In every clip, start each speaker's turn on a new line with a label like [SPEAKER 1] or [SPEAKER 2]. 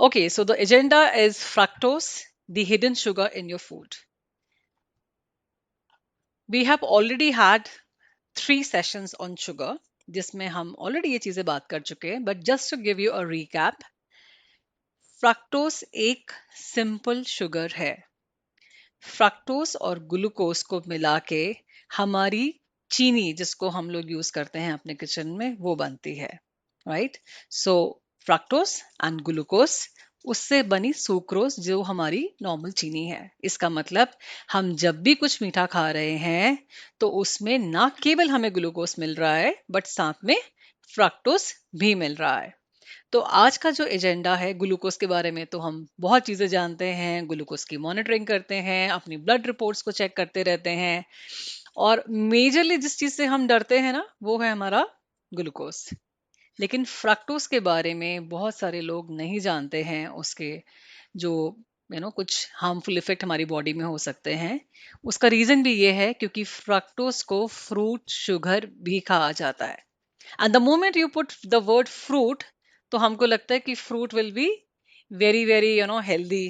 [SPEAKER 1] Okay, so the agenda is fructose, the hidden sugar in your food. We have already had 3 sessions on sugar, जिसमें हम already ये चीजें बात कर चुके हैं, but just to give you a recap, fructose एक simple sugar है. फ्रक्टोस और ग्लूकोज को मिला के हमारी चीनी जिसको हम लोग यूज करते हैं अपने किचन में वो बनती है, right? So fructose and glucose, उससे बनी सुक्रोज जो हमारी नॉर्मल चीनी है. इसका मतलब हम जब भी कुछ मीठा खा रहे हैं तो उसमें ना केवल हमें ग्लूकोज मिल रहा है बट साथ में फ्रक्टोस भी मिल रहा है. तो आज का जो एजेंडा है ग्लूकोज के बारे में, तो हम बहुत चीजें जानते हैं, ग्लूकोज की मॉनिटरिंग करते हैं, अपनी ब्लड रिपोर्ट्स को चेक करते रहते हैं, और मेजरली जिस चीज से हम डरते हैं ना वो है हमारा ग्लूकोज. लेकिन फ्रक्टोज के बारे में बहुत सारे लोग नहीं जानते हैं, उसके जो कुछ हार्मफुल इफेक्ट हमारी बॉडी में हो सकते हैं. उसका रीजन भी ये है क्योंकि फ्रक्टोज को फ्रूट शुगर भी कहा जाता है. And the moment you put the word fruit, तो हमको लगता है कि fruit will be very very healthy,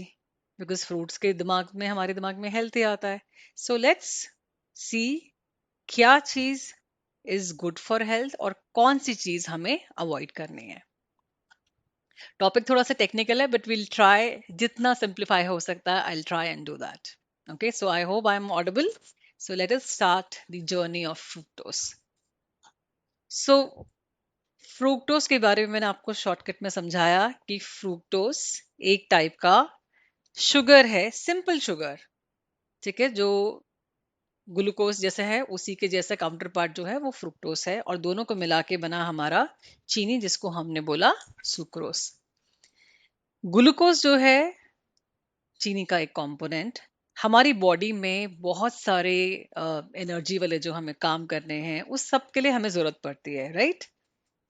[SPEAKER 1] because fruits के दिमाग में, हमारे दिमाग में हेल्थी आता है. सो लेट्स सी क्या चीज इज गुड फॉर हेल्थ और कौन सी चीज हमें अवॉइड करनी है. टॉपिक थोड़ा सा टेक्निकल है बट विल ट्राई, जितना सिंप्लीफाई हो सकता है I will try and do that. Okay, so I hope I am audible. So let us start the journey of fructose. So fructose के बारे में मैंने आपको शॉर्टकट में समझाया कि फ्रूक्टोज एक टाइप का शुगर है, सिंपल शुगर, ठीक है, जो ग्लूकोज जैसे है उसी के जैसा काउंटर पार्ट जो है वो फ्रुक्टोज है, और दोनों को मिला के बना हमारा चीनी जिसको हमने बोला सुक्रोज. ग्लूकोज जो है चीनी का एक कंपोनेंट. हमारी बॉडी में बहुत सारे एनर्जी वाले जो हमें काम करने हैं उस सब के लिए हमें जरूरत पड़ती है, राइट?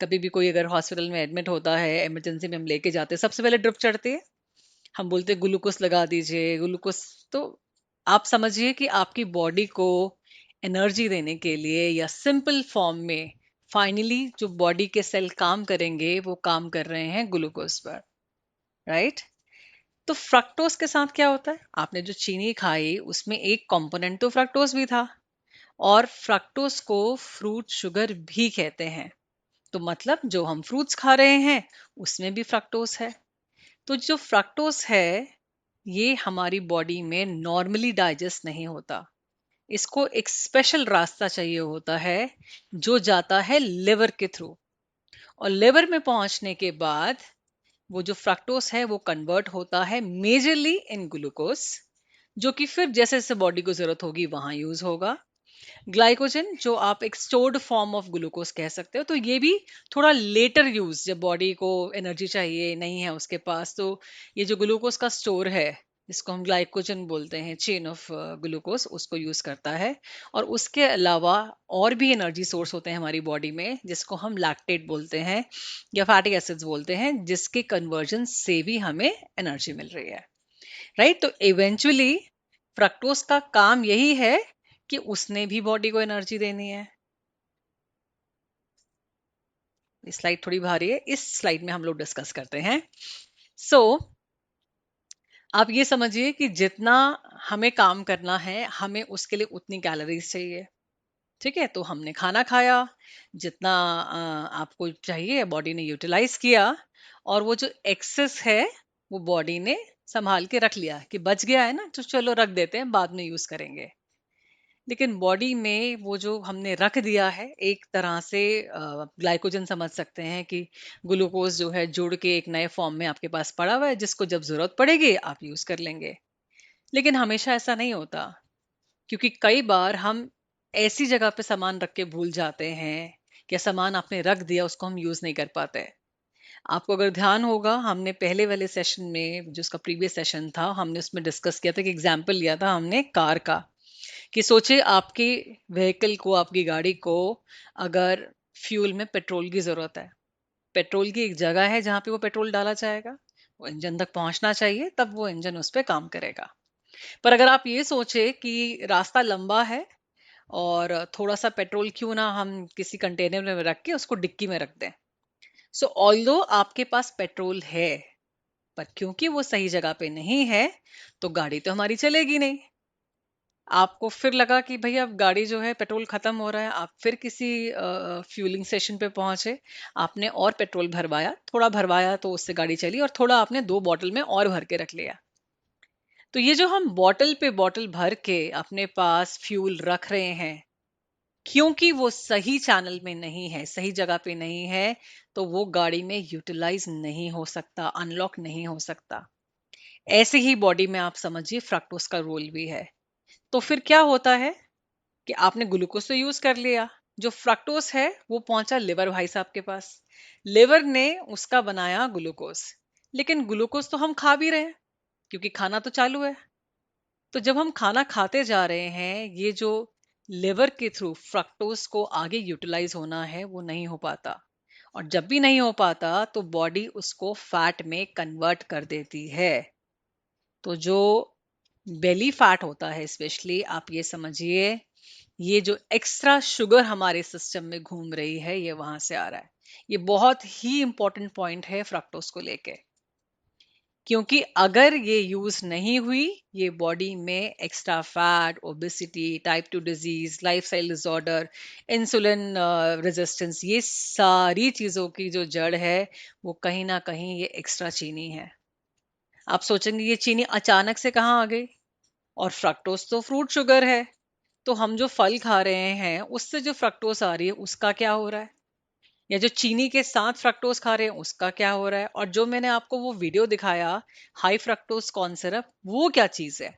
[SPEAKER 1] कभी भी कोई अगर हॉस्पिटल में एडमिट होता है, इमरजेंसी में हम लेके जाते हैं, सबसे पहले ड्रिप चढ़ती है, हम बोलते हैं ग्लूकोज लगा दीजिए, ग्लूकोज. तो आप समझिए कि आपकी बॉडी को एनर्जी देने के लिए या सिंपल फॉर्म में फाइनली जो बॉडी के सेल काम करेंगे वो काम कर रहे हैं ग्लूकोज पर, राइट? तो फ्रक्टोज के साथ क्या होता है, आपने जो चीनी खाई उसमें एक कंपोनेंट तो फ्रक्टोज भी था, और फ्रक्टोज को फ्रूट शुगर भी कहते हैं. तो मतलब जो हम फ्रूट्स खा रहे हैं उसमें भी फ्रक्टोज है. तो जो फ्रक्टोज है ये हमारी बॉडी में नॉर्मली डाइजेस्ट नहीं होता. इसको एक स्पेशल रास्ता चाहिए होता है जो जाता है लिवर के थ्रू, और लिवर में पहुंचने के बाद वो जो फ्रक्टोज है वो कन्वर्ट होता है मेजरली इन ग्लूकोज, जो कि फिर जैसे जैसे बॉडी को जरूरत होगी वहां यूज होगा. ग्लाइकोजन जो आप एक स्टोर्ड फॉर्म ऑफ ग्लूकोज कह सकते हो, तो ये भी थोड़ा लेटर यूज, जब बॉडी को एनर्जी चाहिए नहीं है उसके पास, तो ये जो ग्लूकोज का स्टोर है जिसको हम ग्लाइकोजन बोलते हैं, चेन ऑफ ग्लूकोज, उसको यूज करता है. और उसके अलावा और भी एनर्जी सोर्स होते हैं हमारी बॉडी में जिसको हम लैक्टेट बोलते हैं या फैटी एसिड्स बोलते हैं, जिसके कन्वर्जन से भी हमें एनर्जी मिल रही है, राइट? तो इवेंचुअली फ्रक्टोज का काम यही है कि उसने भी बॉडी को एनर्जी देनी है. ये स्लाइड थोड़ी भारी है, इस स्लाइड में हम लोग डिस्कस करते हैं. सो आप ये समझिए कि जितना हमें काम करना है हमें उसके लिए उतनी कैलोरीज चाहिए, ठीक है? तो हमने खाना खाया, जितना आपको चाहिए बॉडी ने यूटिलाइज किया, और वो जो एक्सेस है वो बॉडी ने संभाल के रख लिया कि बच गया है ना, तो चलो रख देते हैं, बाद में यूज करेंगे. लेकिन बॉडी में वो जो हमने रख दिया है एक तरह से, ग्लाइकोजन समझ सकते हैं कि ग्लूकोज जो है जुड़ के एक नए फॉर्म में आपके पास पड़ा हुआ है जिसको जब जरूरत पड़ेगी आप यूज कर लेंगे. लेकिन हमेशा ऐसा नहीं होता, क्योंकि कई बार हम ऐसी जगह पे सामान रख के भूल जाते हैं, या सामान आपने रख दिया उसको हम यूज नहीं कर पाते. आपको अगर ध्यान होगा हमने पहले वाले सेशन में, जो उसका प्रीवियस सेशन था, हमने उसमें डिस्कस किया था कि एग्जाम्पल लिया था हमने कार का, कि सोचिए आपकी व्हीकल को, आपकी गाड़ी को अगर फ्यूल में पेट्रोल की जरूरत है, पेट्रोल की एक जगह है जहां पे वो पेट्रोल डाला जाएगा, वो इंजन तक पहुंचना चाहिए, तब वो इंजन उस पर काम करेगा. पर अगर आप ये सोचे कि रास्ता लंबा है और थोड़ा सा पेट्रोल क्यों ना हम किसी कंटेनर में रख के उसको डिक्की में रख दें, सो ऑल्दो आपके पास पेट्रोल है, पर क्योंकि वो सही जगह पे नहीं है तो गाड़ी तो हमारी चलेगी नहीं। आपको फिर लगा कि भई अब गाड़ी जो है पेट्रोल खत्म हो रहा है, आप फिर किसी फ्यूलिंग स्टेशन पे पहुंचे, आपने और पेट्रोल भरवाया, थोड़ा भरवाया तो उससे गाड़ी चली और थोड़ा आपने 2 बॉटल में और भर के रख लिया। तो ये जो हम बॉटल पे बॉटल भर के अपने पास फ्यूल रख रहे हैं, क्योंकि वो सही चैनल में नहीं है, सही जगह पे नहीं है, तो वो गाड़ी में यूटिलाइज़ नहीं हो सकता, अनलॉक नहीं हो सकता। ऐसे ही बॉडी में आप समझिए फ्रक्टोज़ का रोल भी है। तो फिर क्या होता है कि आपने ग्लूकोज तो यूज कर लिया, जो फ्रक्टोज है वो पहुंचा लिवर भाई साहब के पास, लिवर ने उसका बनाया ग्लूकोज, लेकिन ग्लूकोज तो हम खा भी रहे हैं क्योंकि खाना तो चालू है। तो जब हम खाना खाते जा रहे हैं, ये जो लिवर के थ्रू फ्रक्टोज को आगे यूटिलाइज होना है वो नहीं हो पाता, और जब भी नहीं हो पाता तो बॉडी उसको फैट में कन्वर्ट कर देती है। तो जो बेली फैट होता है स्पेशली, आप ये समझिए, ये जो एक्स्ट्रा शुगर हमारे सिस्टम में घूम रही है ये वहां से आ रहा है। ये बहुत ही इंपॉर्टेंट पॉइंट है फ्रक्टोज को लेके, क्योंकि अगर ये यूज नहीं हुई, ये बॉडी में extra fat, obesity, type 2 disease, lifestyle disorder, insulin resistance, ये सारी चीजों की जो जड़ है वो कहीं ना कहीं ये एक्स्ट्रा चीनी है। आप सोचेंगे ये चीनी अचानक से कहाँ आ गई, और फ्रक्टोज तो फ्रूट शुगर है, तो हम जो फल खा रहे हैं उससे जो फ्रक्टोज आ रही है उसका क्या हो रहा है, या जो चीनी के साथ फ्रक्टोज खा रहे हैं उसका क्या हो रहा है, और जो मैंने आपको वो वीडियो दिखाया हाई फ्रक्टोज कॉर्न सिरप, वो क्या चीज है।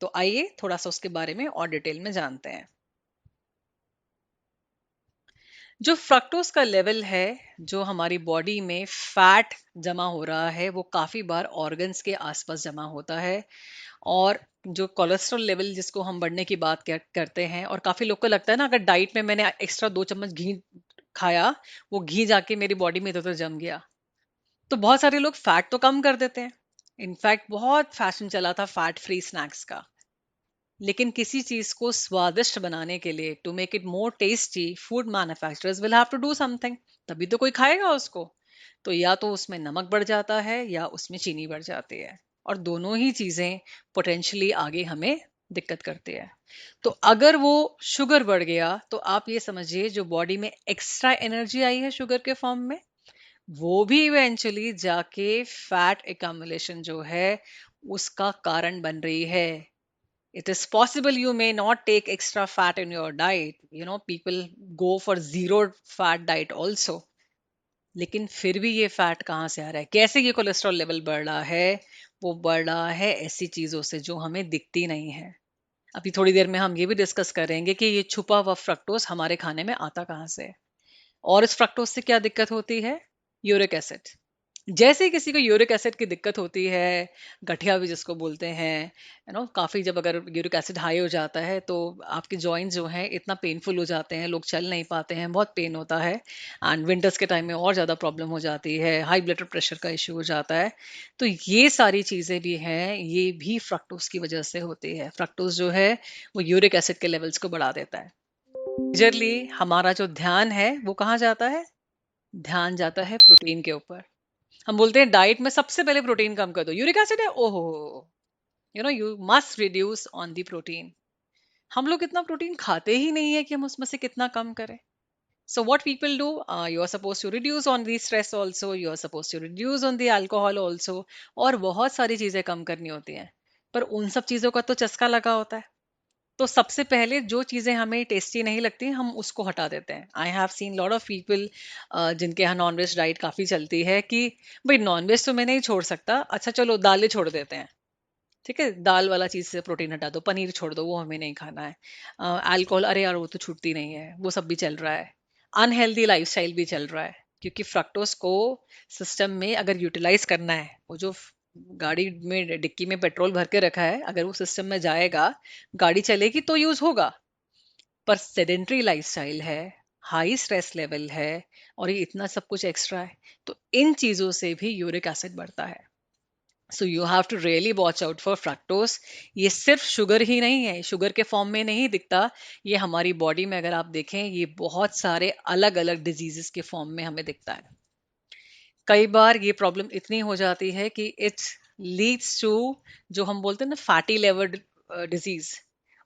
[SPEAKER 1] तो आइए थोड़ा सा उसके बारे में और डिटेल में जानते हैं। जो फ्रक्टोज का लेवल है, जो हमारी बॉडी में फैट जमा हो रहा है, वो काफी बार ऑर्गन्स के आसपास जमा होता है। और जो कोलेस्ट्रॉल लेवल जिसको हम बढ़ने की बात करते हैं, और काफी लोग को लगता है ना, अगर डाइट में मैंने एक्स्ट्रा 2 चम्मच घी खाया, वो घी जाके मेरी बॉडी में इधर उधर जम गया, तो बहुत सारे लोग फैट तो कम कर देते हैं। इनफैक्ट बहुत फैशन चला था फैट फ्री स्नैक्स का, लेकिन किसी चीज को स्वादिष्ट बनाने के लिए, to make it more tasty, food manufacturers will have to do something, तभी तो कोई खाएगा उसको। तो या तो उसमें नमक बढ़ जाता है या उसमें चीनी बढ़ जाती है, और दोनों ही चीजें पोटेंशियली आगे हमें दिक्कत करती है। तो अगर वो शुगर बढ़ गया, तो आप ये समझिए जो बॉडी में एक्स्ट्रा एनर्जी आई है शुगर के फॉर्म में, वो भी इवेंचुअली जाके फैट एक्यूमुलेशन जो है उसका कारण बन रही है। it is possible you may not take extra fat in your diet, people go for zero fat diet also, लेकिन फिर भी ये फैट कहाँ से आ रहा है, कैसे ये कोलेस्ट्रॉल लेवल बढ़ रहा है, वो बढ़ रहा है ऐसी चीजों से जो हमें दिखती नहीं है। अभी थोड़ी देर में हम ये भी डिस्कस करेंगे कि ये छुपा हुआ फ्रक्टोज हमारे खाने में आता कहाँ से है। और इस फ्रक्टोज से क्या दिक्कत होती है, यूरिक एसिड। जैसे ही किसी को यूरिक एसिड की दिक्कत होती है, गठिया भी जिसको बोलते हैं, काफी, जब अगर यूरिक एसिड हाई हो जाता है तो आपके जॉइंट्स जो हैं इतना पेनफुल हो जाते हैं, लोग चल नहीं पाते हैं, बहुत पेन होता है। एंड विंटर्स के टाइम में और ज्यादा प्रॉब्लम हो जाती है, हाई ब्लड प्रेशर का इश्यू हो जाता है। तो ये सारी चीजें भी हैं, ये भी फ्रक्टोज की वजह से होती है। फ्रक्टोज जो है वो यूरिक एसिड के लेवल्स को बढ़ा देता है। मेजरली हमारा जो ध्यान है वो कहाँ जाता है, ध्यान जाता है प्रोटीन के ऊपर। हम बोलते हैं डाइट में सबसे पहले प्रोटीन कम कर दो, यूरिक एसिड है, ओहो, you must reduce on the protein. हम लोग इतना प्रोटीन खाते ही नहीं है कि हम उसमें से कितना कम करें। So what people do, you are supposed to reduce on the stress also, you are supposed to reduce on the alcohol also, और बहुत सारी चीजें कम करनी होती हैं, पर उन सब चीजों का तो चस्का लगा होता है। तो सबसे पहले जो चीजें हमें टेस्टी नहीं लगती हम उसको हटा देते हैं। I have seen lot of people जिनके यहाँ नॉनवेज डाइट काफी चलती है कि भाई नॉनवेज तो मैं नहीं छोड़ सकता, अच्छा चलो दालें छोड़ देते हैं, ठीक है, दाल वाला चीज से प्रोटीन हटा दो, पनीर छोड़ दो, वो हमें नहीं खाना है। अल्कोहल, अरे यार वो तो छूटती नहीं है, वो सब भी चल रहा है। अनहेल्दी लाइफस्टाइल भी चल रहा है, क्योंकि फ्रक्टोज को सिस्टम में अगर यूटिलाइज करना है, वो जो गाड़ी में डिक्की में पेट्रोल भर के रखा है, अगर वो सिस्टम में जाएगा, गाड़ी चलेगी तो यूज होगा। पर सेडेंट्री लाइफस्टाइल है, हाई स्ट्रेस लेवल है, और ये इतना सब कुछ एक्स्ट्रा है, तो इन चीजों से भी यूरिक एसिड बढ़ता है। So you have to really watch out for fructose. ये सिर्फ शुगर ही नहीं है, शुगर के फॉर्म में नहीं दिखता, ये हमारी बॉडी में अगर आप देखें ये बहुत सारे अलग अलग डिजीजेस के फॉर्म में हमें दिखता है। कई बार ये प्रॉब्लम इतनी हो जाती है कि इट लीड्स टू, जो हम बोलते हैं ना, फैटी लिवर डिजीज।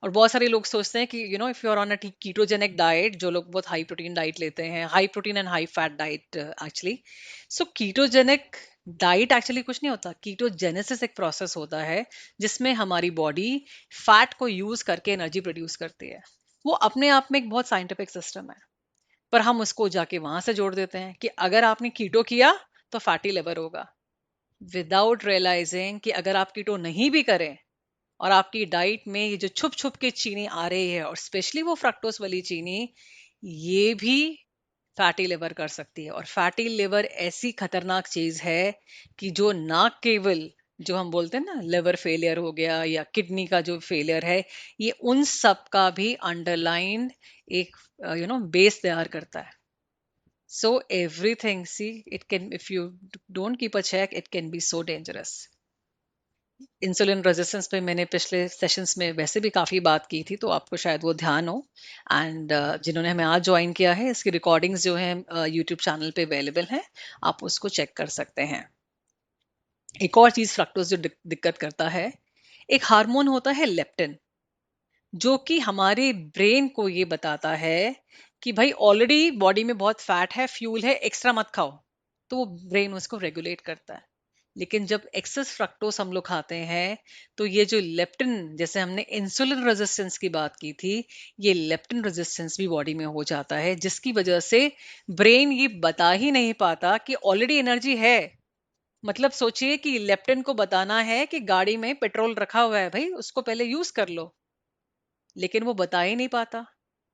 [SPEAKER 1] और बहुत सारे लोग सोचते हैं कि if you are on a ketogenic diet, जो लोग बहुत हाई प्रोटीन डाइट लेते हैं, high protein and high fat diet actually. So ketogenic diet actually कुछ नहीं होता। कीटोजेनेसिस एक प्रोसेस होता है जिसमें हमारी बॉडी फैट को यूज करके एनर्जी प्रोड्यूस करती है। वो अपने आप में एक बहुत साइंटिफिक सिस्टम है, पर हम उसको जाके वहां से जोड़ देते हैं कि अगर आपने कीटो किया तो फैटी लिवर होगा, विदाउट रियलाइजिंग कि अगर आप कीटो नहीं भी करें और आपकी डाइट में ये जो छुप छुप के चीनी आ रही है, और स्पेशली वो फ्रक्टोज वाली चीनी, ये भी फैटी लिवर कर सकती है। और फैटी लिवर ऐसी खतरनाक चीज है कि जो ना केवल, जो हम बोलते हैं ना, लिवर फेलियर हो गया या किडनी का जो फेलियर है, ये उन सब का भी अंडरलाइन एक बेस तैयार करता है। So everything, see, it can, if you don't keep a check, it can be so dangerous. Insulin resistance पे मैंने पिछले सेशंस में वैसे भी काफ़ी बात की थी, तो आपको शायद वो ध्यान हो। एंड जिन्होंने हमें आज ज्वाइन किया है, इसकी रिकॉर्डिंग्स जो हैं यूट्यूब चैनल पे अवेलेबल हैं, आप उसको चेक कर सकते हैं। एक और चीज़ फ्रक्टोज जो दिक्कत करता है, एक हार्मोन होता है लेप्टिन, जो कि हमारे ब्रेन को ये बताता है कि भाई ऑलरेडी बॉडी में बहुत फैट है, फ्यूल है, एक्स्ट्रा मत खाओ। तो वो ब्रेन उसको रेगुलेट करता है। लेकिन जब एक्सेस फ्रक्टोज हम लोग खाते हैं, तो ये जो लेप्टिन, जैसे हमने इंसुलिन रेजिस्टेंस की बात की थी, ये लेप्टिन रेजिस्टेंस भी बॉडी में हो जाता है, जिसकी वजह से ब्रेन ये बता ही नहीं पाता कि ऑलरेडी एनर्जी है। मतलब सोचिए कि लेप्टिन को बताना है कि गाड़ी में पेट्रोल रखा हुआ है, भाई उसको पहले यूज कर लो, लेकिन वो बता ही नहीं पाता।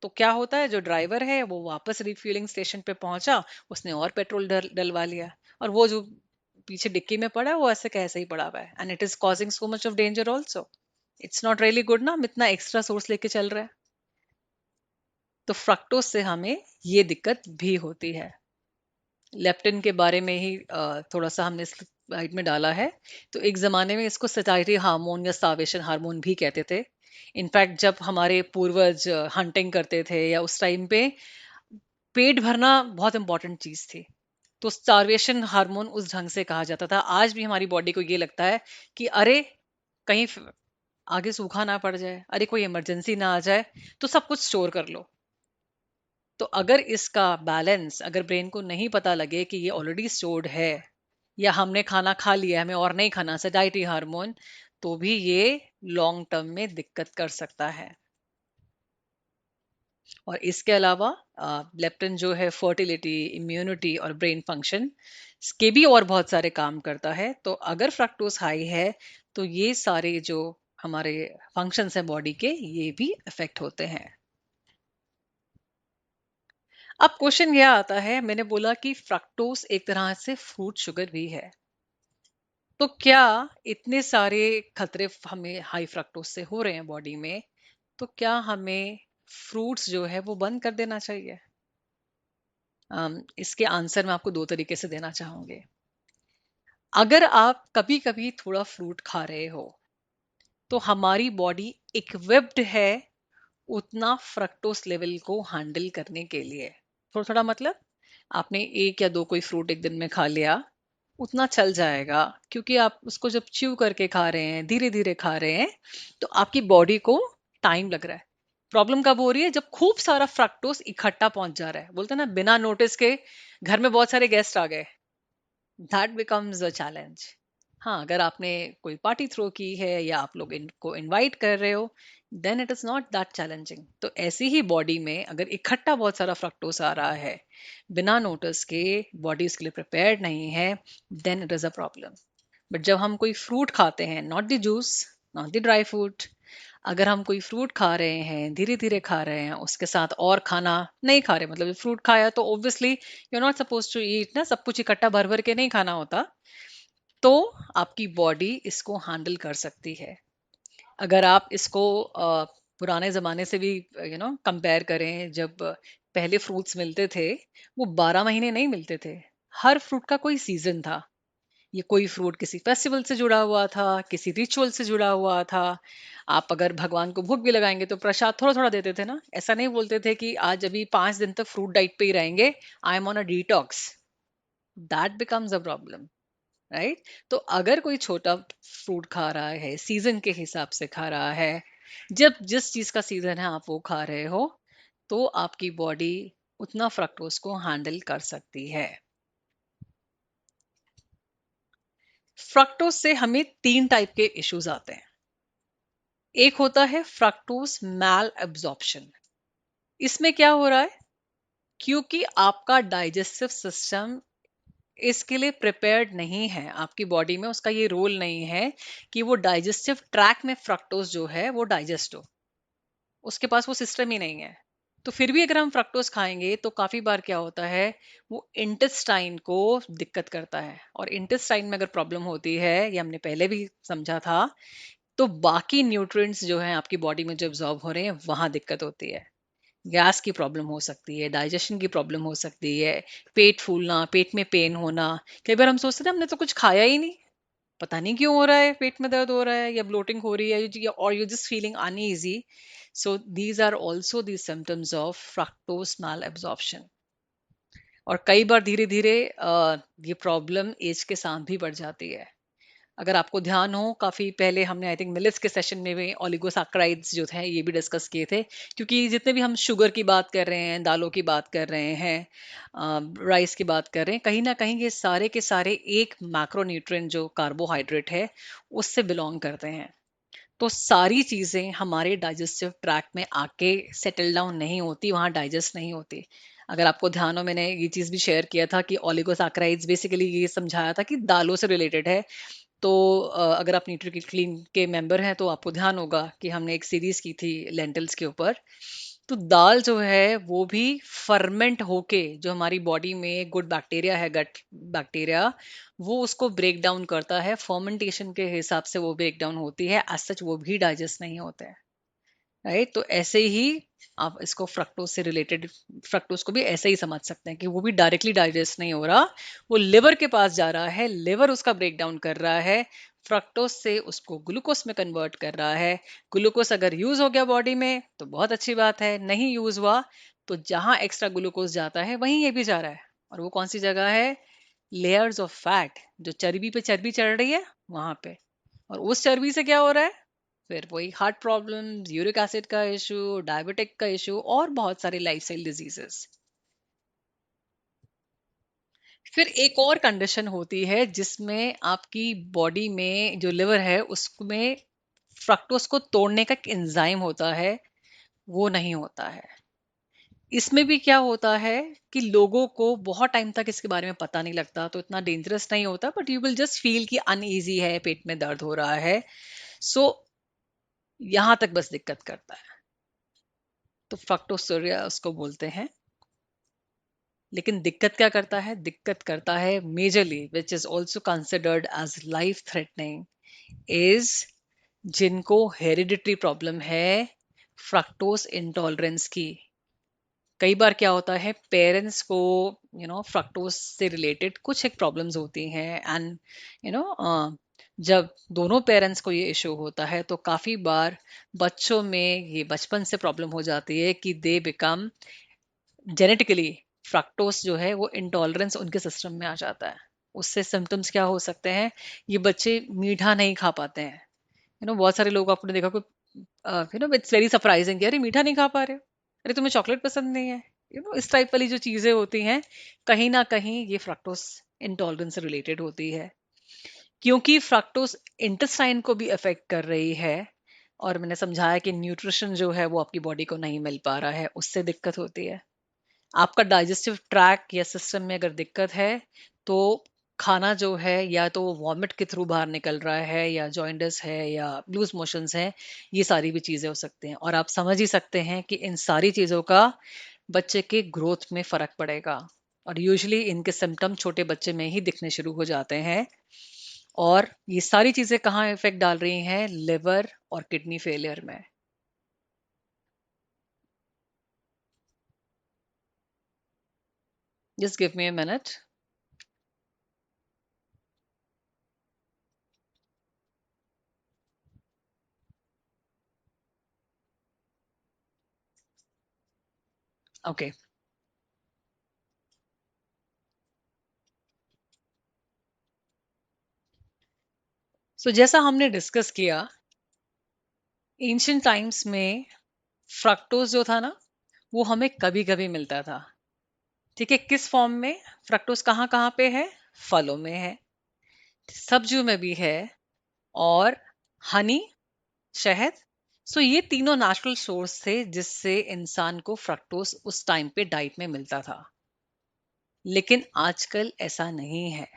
[SPEAKER 1] तो क्या होता है, जो ड्राइवर है वो वापस रिफ्यूलिंग स्टेशन पे पहुंचा, उसने और पेट्रोल डलवा लिया, और वो जो पीछे डिक्की में पड़ा है वो ऐसे कैसे ही पड़ा हुआ है, and it is causing so much of danger also. It's not really good ना, हम इतना एक्स्ट्रा सोर्स लेके चल रहे हैं। तो फ्रक्टोज से हमें ये दिक्कत भी होती है। लेप्टिन के बारे में ही थोड़ा सा हमने स्लाइड में डाला है। तो एक जमाने में इसको सटाइटरी हार्मोन या स्टार्वेशन हार्मोन भी कहते थे। इनफैक्ट जब हमारे पूर्वज हंटिंग करते थे, या उस टाइम पे पेट भरना बहुत इंपॉर्टेंट चीज थी, तो स्टार्वेशन हार्मोन उस ढंग से कहा जाता था। आज भी हमारी बॉडी को ये लगता है कि अरे कहीं आगे सूखा ना पड़ जाए, अरे कोई इमरजेंसी ना आ जाए, तो सब कुछ स्टोर कर लो। तो अगर इसका बैलेंस, अगर ब्रेन को नहीं पता लगे कि ये ऑलरेडी स्टोर्ड है, या हमने खाना खा लिया, हमें और नहीं खाना, सैटिस्फाइड हार्मोन, तो भी ये लॉन्ग टर्म में दिक्कत कर सकता है। और इसके अलावा लेप्टिन जो है फर्टिलिटी, इम्यूनिटी और ब्रेन फंक्शन के भी और बहुत सारे काम करता है। तो अगर फ्रक्टोज हाई है, तो ये सारे जो हमारे फंक्शंस हैं बॉडी के, ये भी अफेक्ट होते हैं। अब क्वेश्चन यह आता है, मैंने बोला कि फ्रक्टोज एक तरह से फ्रूट शुगर भी है, तो क्या इतने सारे खतरे हमें हाई फ्रक्टोज से हो रहे हैं बॉडी में, तो क्या हमें फ्रूट्स जो है वो बंद कर देना चाहिए? इसके आंसर मैं आपको दो तरीके से देना चाहूंगी। अगर आप कभी कभी थोड़ा फ्रूट खा रहे हो, तो हमारी बॉडी इक्विप्ड है उतना फ्रक्टोज लेवल को हैंडल करने के लिए। थोड़ा थोड़ा मतलब, आपने एक या दो कोई फ्रूट एक दिन में खा लिया, उतना चल जाएगा, क्योंकि आप उसको जब च्यू करके खा रहे हैं, धीरे धीरे खा रहे हैं, तो आपकी बॉडी को टाइम लग रहा है। प्रॉब्लम कब हो रही है, जब खूब सारा फ्रक्टोज इकट्ठा पहुंच जा रहा है, बोलते हैं ना, बिना नोटिस के घर में बहुत सारे गेस्ट आ गए, दैट बिकम्स अ चैलेंज। हाँ, अगर आपने कोई पार्टी थ्रो की है, या आप लोग इनको इनवाइट कर रहे हो, then it is not that challenging. तो ऐसी ही बॉडी में अगर इकट्ठा बहुत सारा फ्रक्टोज आ रहा है बिना नोटिस के, बॉडी उसके लिए प्रिपेयर्ड नहीं है, then it is a problem. But जब हम कोई फ्रूट खाते हैं, not the juice, not the dry fruit, अगर हम कोई फ्रूट खा रहे हैं, धीरे धीरे खा रहे हैं, उसके साथ और खाना नहीं खा रहे, मतलब फ्रूट खाया तो obviously you not suppose to eat ना, सब कुछ इकट्ठा भर भर के नहीं खाना होता, तो आपकी बॉडी इसको हैंडल कर सकती है। अगर आप इसको पुराने ज़माने से भी कंपेयर करें, जब पहले फ्रूट्स मिलते थे, वो 12 महीने नहीं मिलते थे। हर फ्रूट का कोई सीजन था। ये कोई फ्रूट किसी फेस्टिवल से जुड़ा हुआ था, किसी रिचुअल से जुड़ा हुआ था। आप अगर भगवान को भोग भी लगाएंगे तो प्रसाद थोड़ा थोड़ा देते थे ना, ऐसा नहीं बोलते थे कि आज अभी 5 दिन तक फ्रूट डाइट पे ही रहेंगे, I am on a detox. That becomes a problem, right? तो अगर कोई छोटा फ्रूट खा रहा है, सीजन के हिसाब से खा रहा है, जब जिस चीज का सीजन है आप वो खा रहे हो, तो आपकी बॉडी उतना फ्रक्टोज को हैंडल कर सकती है। फ्रक्टोज से हमें तीन टाइप के इश्यूज आते हैं। एक होता है फ्रक्टोज मैल एब्जॉर्प्शन। इसमें क्या हो रहा है, क्योंकि आपका डाइजेस्टिव सिस्टम इसके लिए प्रिपेयर्ड नहीं है, आपकी बॉडी में उसका ये रोल नहीं है कि वो डाइजेस्टिव ट्रैक में फ्रक्टोज जो है वो डाइजेस्ट हो, उसके पास वो सिस्टम ही नहीं है। तो फिर भी अगर हम फ्रक्टोज खाएंगे तो काफी बार क्या होता है, वो इंटेस्टाइन को दिक्कत करता है, और इंटेस्टाइन में अगर प्रॉब्लम होती है, ये हमने पहले भी समझा था, तो बाकी न्यूट्रिएंट्स जो हैं आपकी बॉडी में जो एब्जॉर्ब हो रहे हैं वहां दिक्कत होती है। गैस की प्रॉब्लम हो सकती है, डाइजेशन की प्रॉब्लम हो सकती है, पेट फूलना, पेट में पेन होना। कई बार हम सोचते हैं हमने तो कुछ खाया ही नहीं, पता नहीं क्यों हो रहा है, पेट में दर्द हो रहा है या ब्लोटिंग हो रही है, और you just feeling uneasy. So these are also the symptoms of fructose malabsorption. और कई बार धीरे धीरे ये प्रॉब्लम एज के साथ भी बढ़ जाती है। अगर आपको ध्यान हो, काफी पहले हमने आई थिंक मिलेट्स के सेशन में भी ओलिगोसैकेराइड्स जो थे ये भी डिस्कस किए थे, क्योंकि जितने भी हम शुगर की बात कर रहे हैं, दालों की बात कर रहे हैं, राइस की बात कर रहे हैं, कहीं ना कहीं ये सारे के सारे एक मैक्रोन्यूट्रिएंट जो कार्बोहाइड्रेट है उससे बिलोंग करते हैं। तो सारी चीजें हमारे डाइजेस्टिव ट्रैक में आके सेटल डाउन नहीं होती, वहां डाइजेस्ट नहीं होती। अगर आपको ध्यान हो, मैंने ये चीज भी शेयर किया था कि ओलिगोसैकेराइड्स बेसिकली ये समझाया था कि दालों से रिलेटेड है। तो अगर आप न्यूट्री क्लीन के मेंबर हैं तो आपको ध्यान होगा कि हमने एक सीरीज की थी लेंटल्स के ऊपर। तो दाल जो है वो भी फर्मेंट होके, जो हमारी बॉडी में गुड बैक्टीरिया है, गट बैक्टीरिया, वो उसको ब्रेक डाउन करता है, फर्मेंटेशन के हिसाब से वो ब्रेक डाउन होती है, एज सच वो भी डाइजेस्ट नहीं होते हैं, राइट? तो ऐसे ही आप इसको फ्रक्टोज से रिलेटेड, फ्रक्टोज को भी ऐसे ही समझ सकते हैं कि वो भी डायरेक्टली डाइजेस्ट नहीं हो रहा, वो लिवर के पास जा रहा है, लिवर उसका ब्रेक डाउन कर रहा है, फ्रक्टोज से उसको ग्लूकोज में कन्वर्ट कर रहा है। ग्लूकोज अगर यूज हो गया बॉडी में तो बहुत अच्छी बात है, नहीं यूज हुआ तो जहां एक्स्ट्रा ग्लूकोज जाता है वहीं ये भी जा रहा है। और वो कौन सी जगह है, लेयर्स ऑफ फैट, जो चर्बी पे चर्बी चढ़ रही है वहां पे। और उस चर्बी से क्या हो रहा है, फिर वही हार्ट प्रॉब्लम्स, यूरिक एसिड का इशू, डायबिटिक का इशू, और बहुत सारे लाइफस्टाइल डिजीजेस। फिर एक और कंडीशन होती है जिसमें आपकी बॉडी में जो लिवर है उसमें फ्रक्टोज को तोड़ने का एक एंजाइम होता है, वो नहीं होता है। इसमें भी क्या होता है कि लोगों को बहुत टाइम तक इसके बारे में पता नहीं लगता, तो इतना डेंजरस नहीं होता, but you will just feel कि अनईजी है, पेट में दर्द हो रहा है। सो यहां तक बस दिक्कत करता है, तो फ्रक्टोसुरिया उसको बोलते हैं। लेकिन दिक्कत क्या करता है, दिक्कत करता है majorly, which is also considered as life threatening, is जिनको हेरिडिटरी प्रॉब्लम है फ्रक्टोज इंटॉलरेंस की। कई बार क्या होता है, पेरेंट्स को फ्रक्टोज से रिलेटेड कुछ एक प्रॉब्लम्स होती हैं, एंड यू नो जब दोनों पेरेंट्स को ये इशू होता है तो काफी बार बच्चों में ये बचपन से प्रॉब्लम हो जाती है कि दे बिकम जेनेटिकली, फ्रक्टोज जो है वो इंटॉलरेंस उनके सिस्टम में आ जाता है। उससे सिम्टम्स क्या हो सकते हैं, ये बच्चे मीठा नहीं खा पाते हैं। बहुत सारे लोग आपने देखा, इट्स वेरी सरप्राइजिंग, अरे मीठा नहीं खा पा रहे हो, अरे तुम्हें चॉकलेट पसंद नहीं है। इस टाइप वाली जो चीजें होती हैं, कहीं ना कहीं ये फ्रक्टोज इंटॉलरेंस से रिलेटेड होती है, क्योंकि फ्रक्टोज इंटेस्टाइन को भी अफेक्ट कर रही है। और मैंने समझाया कि न्यूट्रिशन जो है वो आपकी बॉडी को नहीं मिल पा रहा है, उससे दिक्कत होती है। आपका डाइजेस्टिव ट्रैक या सिस्टम में अगर दिक्कत है, तो खाना जो है या तो वॉमिट के थ्रू बाहर निकल रहा है, या जॉइंडस है, या लूज मोशंस है, ये सारी भी चीजें हो सकती हैं। और आप समझ ही सकते हैं कि इन सारी चीजों का बच्चे के ग्रोथ में फर्क पड़ेगा। और यूजुअली इनके सिम्टम छोटे बच्चे में ही दिखने शुरू हो जाते हैं। और ये सारी चीजें कहाँ इफेक्ट डाल रही हैं, लिवर और किडनी फेलियर में। Just give me a minute. Okay. तो जैसा हमने डिस्कस किया, एंशियंट टाइम्स में फ्रक्टोज जो था ना, वो हमें कभी कभी मिलता था। ठीक है, किस फॉर्म में? फ्रक्टोज कहाँ कहाँ पे है? फलों में है, सब्जियों में भी है, और हनी, शहद। सो ये तीनों नेचुरल सोर्स थे जिससे इंसान को फ्रक्टोज उस टाइम पे डाइट में मिलता था। लेकिन आजकल ऐसा नहीं है।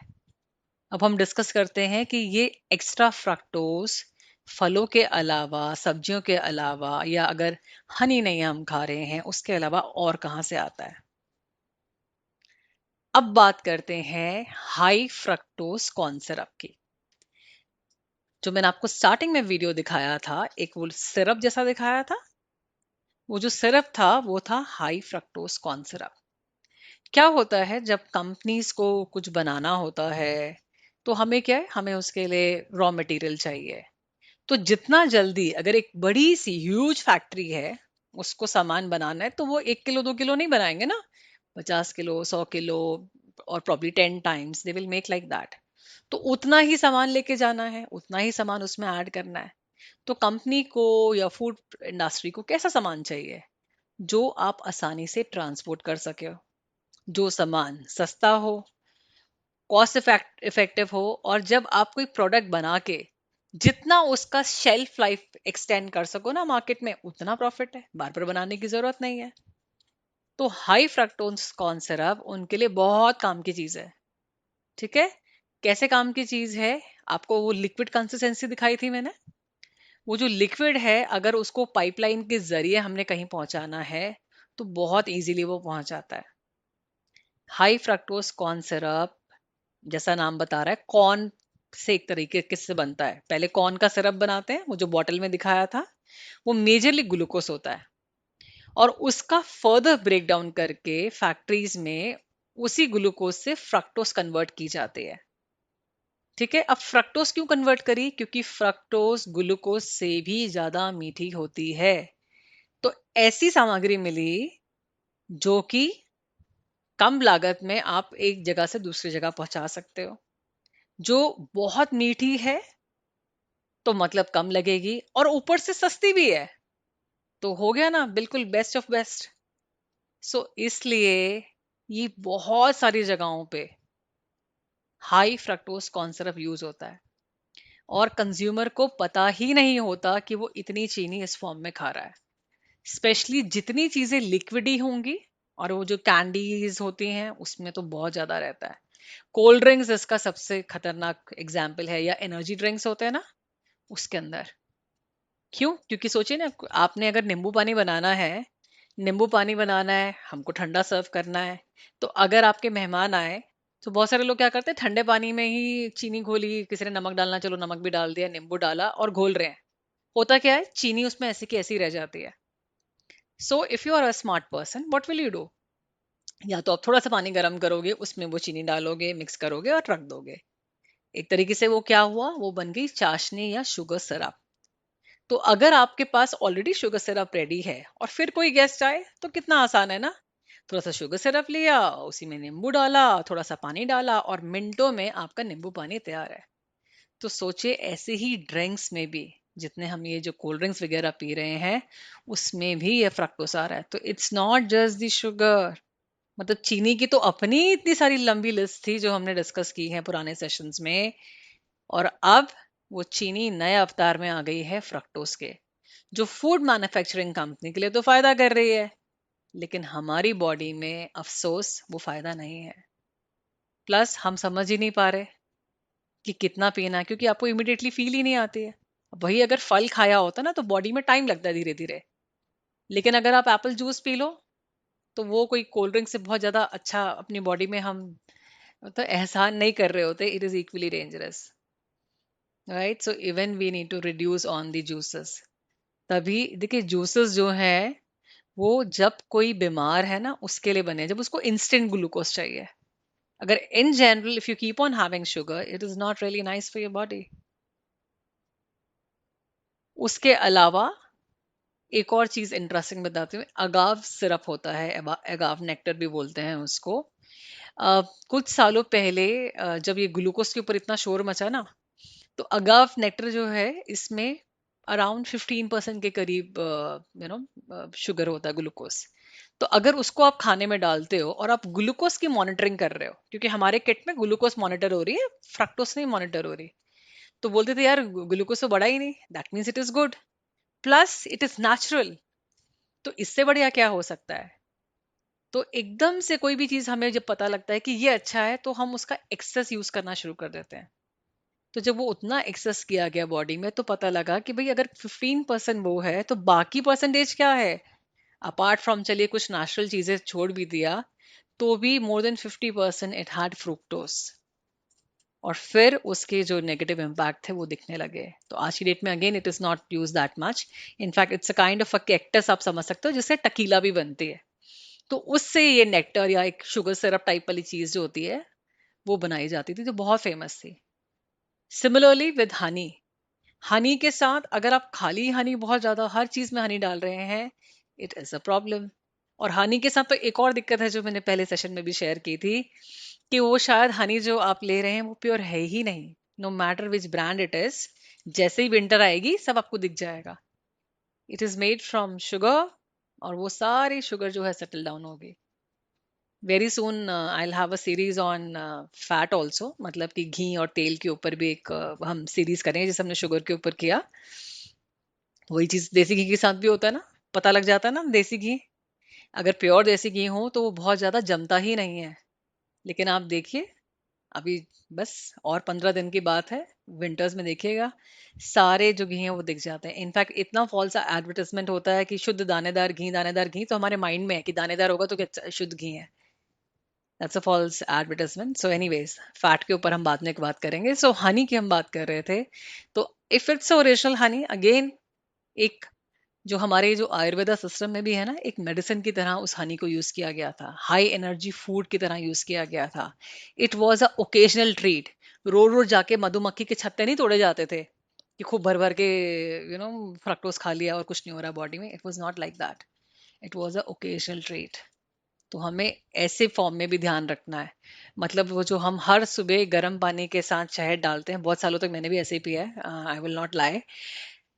[SPEAKER 1] अब हम डिस्कस करते हैं कि ये एक्स्ट्रा फ्रक्टोज फलों के अलावा, सब्जियों के अलावा, या अगर हनी नहीं हम खा रहे हैं उसके अलावा और कहाँ से आता है। अब बात करते हैं हाई फ्रक्टोज कॉर्न सिरप की। जो मैंने आपको स्टार्टिंग में वीडियो दिखाया था, एक वो सिरप जैसा दिखाया था, वो जो सिरप था वो था हाई फ्रक्टोज कॉर्न सिरप। क्या होता है, जब कंपनीज को कुछ बनाना होता है तो हमें क्या है, हमें उसके लिए रॉ मटेरियल चाहिए। तो जितना जल्दी, अगर एक बड़ी सी ह्यूज फैक्ट्री है, उसको सामान बनाना है, तो वो 1 किलो 2 किलो नहीं बनाएंगे ना, 50 किलो 100 किलो, और probably 10 times they will make like that. तो उतना ही सामान लेके जाना है, उतना ही सामान उसमें ऐड करना है। तो कंपनी को या फूड इंडस्ट्री को कैसा सामान चाहिए? जो आप आसानी से ट्रांसपोर्ट कर सके हो, जो सामान सस्ता हो, कॉस्ट इफेक्टिव हो, और जब आप कोई प्रोडक्ट बना के जितना उसका शेल्फ लाइफ एक्सटेंड कर सको ना मार्केट में, उतना प्रॉफिट है, बार बार बनाने की जरूरत नहीं है। तो हाई फ्रक्टोज कॉर्न सिरप उनके लिए बहुत काम की चीज है। ठीक है, कैसे काम की चीज है? आपको वो लिक्विड कंसिस्टेंसी दिखाई थी मैंने, वो जो लिक्विड है, अगर उसको पाइपलाइन के जरिए हमने कहीं पहुंचाना है तो बहुत इजीली वो पहुंच जाता है। हाई फ्रक्टोज कॉर्न सिरप, जैसा नाम बता रहा है, कॉर्न से एक तरीके किससे बनता है, पहले कॉर्न का सिरप बनाते हैं, वो जो बॉटल में दिखाया था, वो मेजरली ग्लूकोज होता है, और उसका फर्दर ब्रेक डाउन करके फैक्ट्रीज में उसी ग्लूकोज से फ्रक्टोज कन्वर्ट की जाती है। ठीक है, अब फ्रक्टोज क्यों कन्वर्ट करी? क्योंकि फ्रक्टोज ग्लूकोज से भी ज्यादा मीठी होती है। तो ऐसी सामग्री मिली जो कि कम लागत में आप एक जगह से दूसरी जगह पहुंचा सकते हो, जो बहुत मीठी है, तो मतलब कम लगेगी, और ऊपर से सस्ती भी है। तो हो गया ना, बिल्कुल बेस्ट ऑफ बेस्ट। सो इसलिए ये बहुत सारी जगहों पे high fructose corn syrup use होता है, और कंज्यूमर को पता ही नहीं होता कि वो इतनी चीनी इस फॉर्म में खा रहा है। स्पेशली जितनी चीजें लिक्विड ही होंगी, और वो जो कैंडीज होती हैं उसमें तो बहुत ज्यादा रहता है। कोल्ड ड्रिंक्स इसका सबसे खतरनाक एग्जाम्पल है, या एनर्जी ड्रिंक्स होते हैं ना, उसके अंदर। क्यों? क्योंकि सोचिए ना, आपने अगर नींबू पानी बनाना है, नींबू पानी बनाना है, हमको ठंडा सर्व करना है, तो अगर आपके मेहमान आए, तो बहुत सारे लोग क्या करते हैं, ठंडे पानी में ही चीनी घोली, किसी ने नमक डालना, चलो नमक भी डाल दिया, नींबू डाला और घोल रहे हैं। होता क्या है, चीनी उसमें ऐसी की ऐसी रह जाती है। So if you are a smart person, what will you do? या तो आप थोड़ा सा पानी गर्म करोगे, उसमें वो चीनी डालोगे, मिक्स करोगे और रख दोगे। एक तरीके से वो क्या हुआ, वो बन गई चाशनी या शुगर सिरप। तो अगर आपके पास ऑलरेडी शुगर सिरप रेडी है और फिर कोई गेस्ट आए, तो कितना आसान है ना, थोड़ा सा शुगर सिरप लिया, उसी में नींबू डाला, थोड़ा सा पानी डाला, और मिनटों में आपका नींबू पानी तैयार है। तो सोचिए, ऐसे ही ड्रिंक्स में भी, जितने हम ये जो कोल्ड ड्रिंक्स वगैरह पी रहे हैं, उसमें भी ये फ्रक्टोज आ रहा है। तो it's not just the sugar. मतलब चीनी की तो अपनी इतनी सारी लंबी लिस्ट थी जो हमने डिस्कस की है पुराने सेशंस में, और अब वो चीनी नए अवतार में आ गई है फ्रक्टोज के, जो फूड मैन्युफैक्चरिंग कंपनी के लिए तो फायदा कर रही है, लेकिन हमारी बॉडी में अफसोस वो फायदा नहीं है। प्लस हम समझ ही नहीं पा रहे कि कितना पीना है, क्योंकि आपको इमिडिएटली फील ही नहीं आती है। अब वही अगर फल खाया होता ना, तो बॉडी में टाइम लगता है धीरे धीरे। लेकिन अगर आप एप्पल जूस पी लो, तो वो कोई कोल्ड ड्रिंक से बहुत ज्यादा अच्छा अपनी बॉडी में हम तो एहसान नहीं कर रहे होते। It is equally dangerous, right? So even we need to reduce on the juices. तभी देखिए, जूसेस जो है वो जब कोई बीमार है ना उसके लिए बने, जब उसको इंस्टेंट ग्लूकोज चाहिए। अगर in general if you keep on having sugar, it is not really nice for your body. उसके अलावा एक और चीज इंटरेस्टिंग बताती हूँ, अगाव सिरप होता है, अगाव नेक्टर भी बोलते हैं उसको। कुछ सालों पहले जब ये ग्लूकोज के ऊपर इतना शोर मचा ना, तो अगाव नेक्टर जो है इसमें अराउंड 15% के करीब शुगर होता है, ग्लूकोज। तो अगर उसको आप खाने में डालते हो और आप ग्लूकोज की मॉनिटरिंग कर रहे हो, क्योंकि हमारे किट में ग्लूकोज मॉनिटर हो रही है, फ्रक्टोज नहीं मॉनिटर हो रही, तो बोलते थे यार ग्लूकोज तो बढ़ा ही नहीं, that means it is good, plus it is natural. तो इससे बढ़िया क्या हो सकता है? तो एकदम से कोई भी चीज हमें जब पता लगता है कि ये अच्छा है, तो हम उसका एक्सेस यूज करना शुरू कर देते हैं। तो जब वो उतना एक्सेस किया गया बॉडी में, तो पता लगा कि भाई अगर 15% वो है तो बाकी परसेंटेज क्या है? अपार्ट फ्रॉम, चलिए कुछ नेचुरल चीजें छोड़ भी दिया, तो भी more than 50% it had fructose. और फिर उसके जो नेगेटिव इम्पैक्ट थे वो दिखने लगे। तो आज की डेट में again it is not use that much. In fact it's a kind of a cactus, आप समझ सकते हो, जिससे टकीला भी बनती है। तो उससे ये नेक्टर या एक शुगर सिरप टाइप वाली चीज जो होती है वो बनाई जाती थी, जो बहुत फेमस थी। सिमिलरली विद हनी, हनी के साथ अगर आप खाली हनी बहुत ज्यादा हर चीज में हनी डाल रहे हैं, इट इज अ प्रॉब्लम। और हनी के साथ तो एक और दिक्कत है जो मैंने पहले सेशन में भी शेयर की थी, कि वो शायद हनी जो आप ले रहे हैं वो प्योर है ही नहीं। No matter which brand it is, जैसे ही विंटर आएगी सब आपको दिख जाएगा। It is made from sugar, और वो सारी शुगर जो है सेटल डाउन होगी। Very soon I will have a series on fat also, मतलब कि घी और तेल के ऊपर भी एक हम सीरीज करेंगे, जैसे हमने शुगर के ऊपर किया। वही चीज देसी घी के साथ भी होता है ना, पता लग जाता है ना देसी घी। अगर प्योर देसी घी हो तो वो बहुत ज्यादा जमता ही नहीं है। लेकिन आप देखिए, अभी बस और 15 दिन की बात है, विंटर्स में देखिएगा सारे जो घी हैं वो दिख जाते हैं। इनफैक्ट इतना फॉल्स एडवर्टाइजमेंट होता है कि शुद्ध दानेदार घी, दानेदार घी, तो हमारे माइंड में है कि दानेदार होगा तो क्या शुद्ध घी है। That's a false advertisement. So anyways, fat के ऊपर हम बाद में एक बात करेंगे। सो हनी की हम बात कर रहे थे। तो if its original Honey, again एक जो हमारे जो आयुर्वेदा सिस्टम में भी है ना, एक मेडिसिन की तरह उस हनी को यूज किया गया था, हाई एनर्जी फूड की तरह यूज किया गया था। It was a occasional treat. रोज रोज जाके मधुमक्खी के छत्ते नहीं तोड़े जाते थे कि खूब भर भर के फ्रक्टोज खा लिया और कुछ नहीं हो रहा बॉडी में। It was not like that. It was a occasional treat. तो हमें ऐसे फॉर्म में भी ध्यान रखना है। मतलब वो जो हम हर सुबह गर्म पानी के साथ शहद डालते हैं, बहुत सालों तक मैंने भी ऐसे ही पिया है, आई विल नॉट लाई।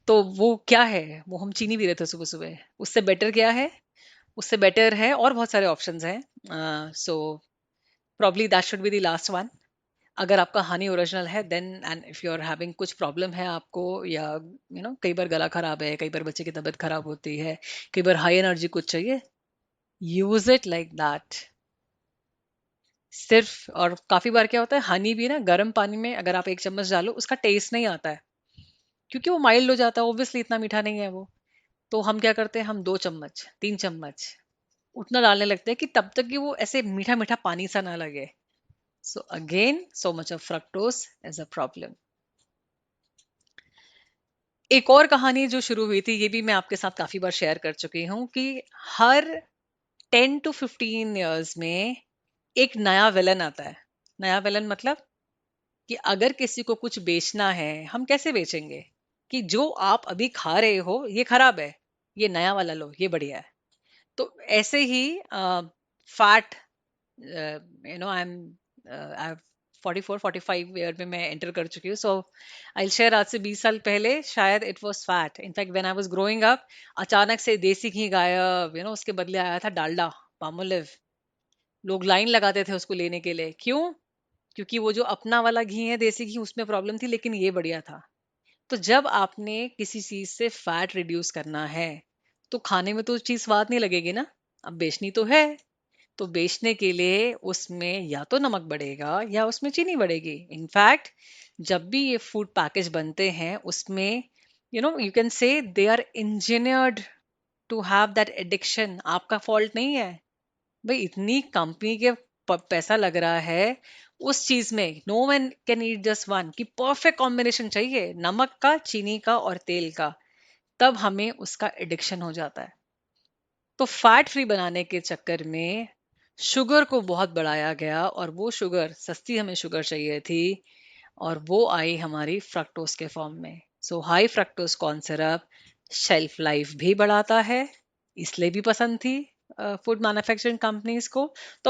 [SPEAKER 1] तो वो क्या है, वो हम चीनी पी रहे थे सुबह सुबह। उससे बेटर क्या है? उससे बेटर है, और बहुत सारे ऑप्शंस हैं। So probably that should be the last one. अगर आपका हनी ओरिजिनल है then, and if you are having कुछ प्रॉब्लम है आपको, या कई बार गला खराब है, कई बार बच्चे की तबीयत खराब होती है, कई बार हाई एनर्जी कुछ चाहिए, यूज इट लाइक दैट सिर्फ। और काफी बार क्या होता है, हनी भी ना गर्म पानी में अगर आप 1 चम्मच डालो, उसका टेस्ट नहीं आता है, क्योंकि वो माइल्ड हो जाता है, ओब्वियसली इतना मीठा नहीं है वो। तो हम क्या करते हैं, हम 2 चम्मच 3 चम्मच उतना डालने लगते हैं कि तब तक कि वो ऐसे मीठा मीठा पानी सा ना लगे। So again, so much of fructose is a problem. एक और कहानी जो शुरू हुई थी, ये भी मैं आपके साथ काफी बार शेयर कर चुकी हूँ, कि हर 10 to 15 years में एक नया विलन आता है। नया विलन मतलब कि अगर किसी को कुछ बेचना है, हम कैसे बेचेंगे कि जो आप अभी खा रहे हो ये खराब है, ये नया वाला लो, ये बढ़िया है। तो ऐसे ही फैट, आई एम 44 45 ईयर में मैं एंटर कर चुकी हूँ। सो आई शेयर, आज से 20 साल पहले शायद it was fat. In fact when I was growing up, अचानक से देसी घी गायब, उसके बदले आया था डालडा, पामोलिव। लोग लाइन लगाते थे उसको लेने के लिए, क्यों? क्योंकि वो जो अपना वाला घी है देसी घी, उसमें प्रॉब्लम थी, लेकिन ये बढ़िया था। तो जब आपने किसी चीज से फैट रिड्यूस करना है, तो खाने में तो चीज स्वाद नहीं लगेगी ना। अब बेचनी तो है, तो बेचने के लिए उसमें या तो नमक बढ़ेगा या उसमें चीनी बढ़ेगी। इनफैक्ट जब भी ये फूड पैकेज बनते हैं, उसमें you can say they are engineered to have that addiction. आपका फॉल्ट नहीं है भाई, इतनी कंपनी के पैसा लग रहा है उस चीज में। No man can eat just one, कि परफेक्ट कॉम्बिनेशन चाहिए नमक का, चीनी का और तेल का, तब हमें उसका एडिक्शन हो जाता है। तो फैट फ्री बनाने के चक्कर में शुगर को बहुत बढ़ाया गया, और वो शुगर, सस्ती हमें शुगर चाहिए थी, और वो आई हमारी फ्रक्टोज के फॉर्म में। So high fructose corn syrup shelf life भी बढ़ाता है, इसलिए भी पसंद थी फूड मैन्युफैक्चरिंग कंपनीज को। तो